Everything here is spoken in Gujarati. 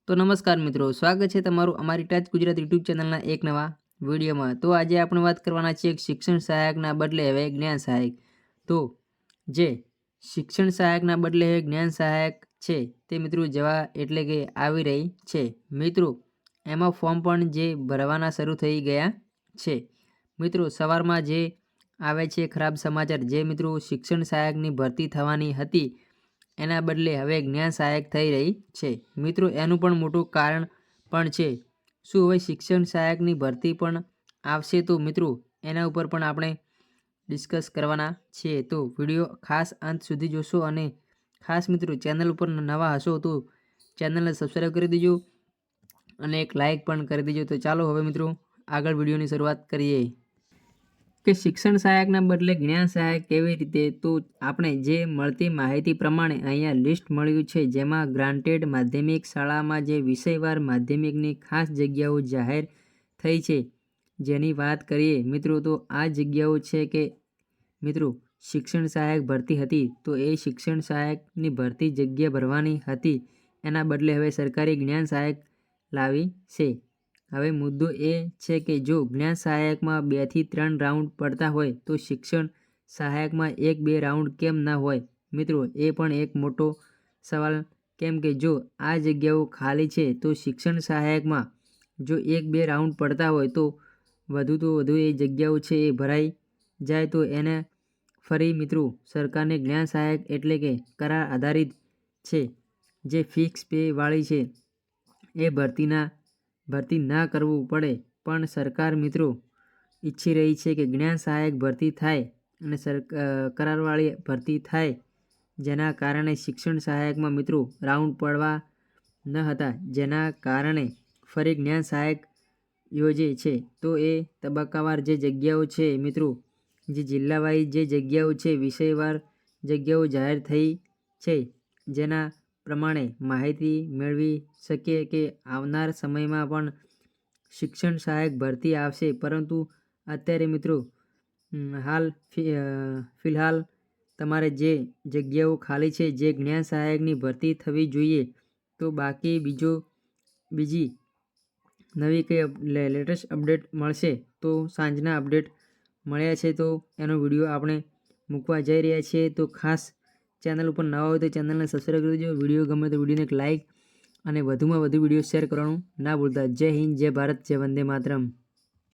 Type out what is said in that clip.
તો નમસ્કાર મિત્રો, સ્વાગત છે તમારું અમારી ટચ ગુજરાત યુટ્યુબ ચેનલના એક નવા વિડીયોમાં। તો આજે આપણે વાત કરવાના છીએ શિક્ષણ સહાયકના બદલે હવે જ્ઞાન સહાયક। તો જે શિક્ષણ સહાયકના બદલે હવે જ્ઞાન સહાયક છે તે મિત્રો જવા એટલે કે આવી રહી છે મિત્રો। એમાં ફોર્મ પણ જે ભરવાના શરૂ થઈ ગયા છે મિત્રો। સવારમાં જે આવે છે ખરાબ સમાચાર, જે મિત્રો શિક્ષણ સહાયકની ભરતી થવાની હતી એના બદલે હવે જ્ઞાન સહાયક થઈ રહી છે મિત્રો। એનું પણ મોટું કારણ પણ છે। શું હવે શિક્ષણ સહાયકની ભરતી પણ આવશે? તો મિત્રો એના ઉપર પણ આપણે ડિસ્કસ કરવાના છીએ। તો વિડીયો ખાસ અંત સુધી જોશો અને ખાસ મિત્રો ચેનલ ઉપર નવા હશો તો ચેનલને સબસ્ક્રાઈબ કરી દેજો અને એક લાઇક પણ કરી દેજો। તો ચાલો હવે મિત્રો આગળ વિડીયોની શરૂઆત કરીએ કે શિક્ષણ સહાયકના બદલે જ્ઞાન સહાયક કેવી રીતે। તો આપણે જે મળતી માહિતી પ્રમાણે અહીંયા લિસ્ટ મળ્યું છે, જેમાં ગ્રાન્ટેડ માધ્યમિક શાળામાં જે વિષયવાર માધ્યમિકની ખાસ જગ્યાઓ જાહેર થઈ છે જેની વાત કરીએ મિત્રો, તો આ જગ્યાઓ છે કે મિત્રો શિક્ષણ સહાયક ભરતી હતી તો એ શિક્ષણ સહાયકની ભરતી જગ્યા ભરવાની હતી, એના બદલે હવે સરકારી જ્ઞાન સહાયક લાવી છે। હવે મુદ્દો એ છે કે જો જ્ઞાન સહાયકમાં 2 થી 3 રાઉન્ડ પડતા હોય તો શિક્ષણ સહાયકમાં 1-2 રાઉન્ડ કેમ ના હોય મિત્રો? એ પણ એક મોટો સવાલ, કેમ કે જો આ જગ્યાઓ ખાલી છે તો શિક્ષણ સહાયકમાં જો 1-2 રાઉન્ડ પડતા હોય તો વધુ એ જગ્યાઓ છે એ ભરાઈ જાય તો એને ફરી મિત્રો સરકારને જ્ઞાન સહાયક એટલે કે કરાર આધારિત છે જે ફિક્સ પે વાળી છે એ ભરતી ના કરવું પડે। પણ સરકાર મિત્રો ઈચ્છી રહી છે કે જ્ઞાન સહાયક ભરતી થાય અને કરારવાળી ભરતી થાય, જેના કારણે શિક્ષણ સહાયકમાં મિત્રો રાઉન્ડ પડવા ન હતા, જેના કારણે ફરી જ્ઞાન સહાયક યોજે છે। તો એ તબક્કાવાર જે જગ્યાઓ છે મિત્રો, જે જિલ્લાવાઇઝ જે જગ્યાઓ છે, વિષયવાર જગ્યાઓ જાહેર થઈ છે, જેના પ્રમાણે માહિતી મેળવી શકીએ કે આવનાર સમયમાં પણ શિક્ષણ સહાયક ભરતી આવશે। પરંતુ અત્યારે મિત્રો ફિલહાલ તમારે જે જગ્યાઓ ખાલી છે, જે જ્ઞાન સહાયકની ભરતી થવી જોઈએ, તો બાકી બીજી નવી કંઈ લેટેસ્ટ અપડેટ મળશે તો સાંજના અપડેટ મળ્યા છે તો એનો વિડીયો આપણે મૂકવા જઈ રહ્યા છીએ। તો ખાસ ચેનલ ઉપર નવા હોય તો ચેનલને સબસ્ક્રાઈબ કરી દેજો। વિડીયો ગમે તો વિડીયોને એક લાઇક અને વધુમાં વધુ વિડીયો શેર કરવાનું ના ભૂલતા। જય હિન્દ, જય ભારત, જય વંદે માતરમ।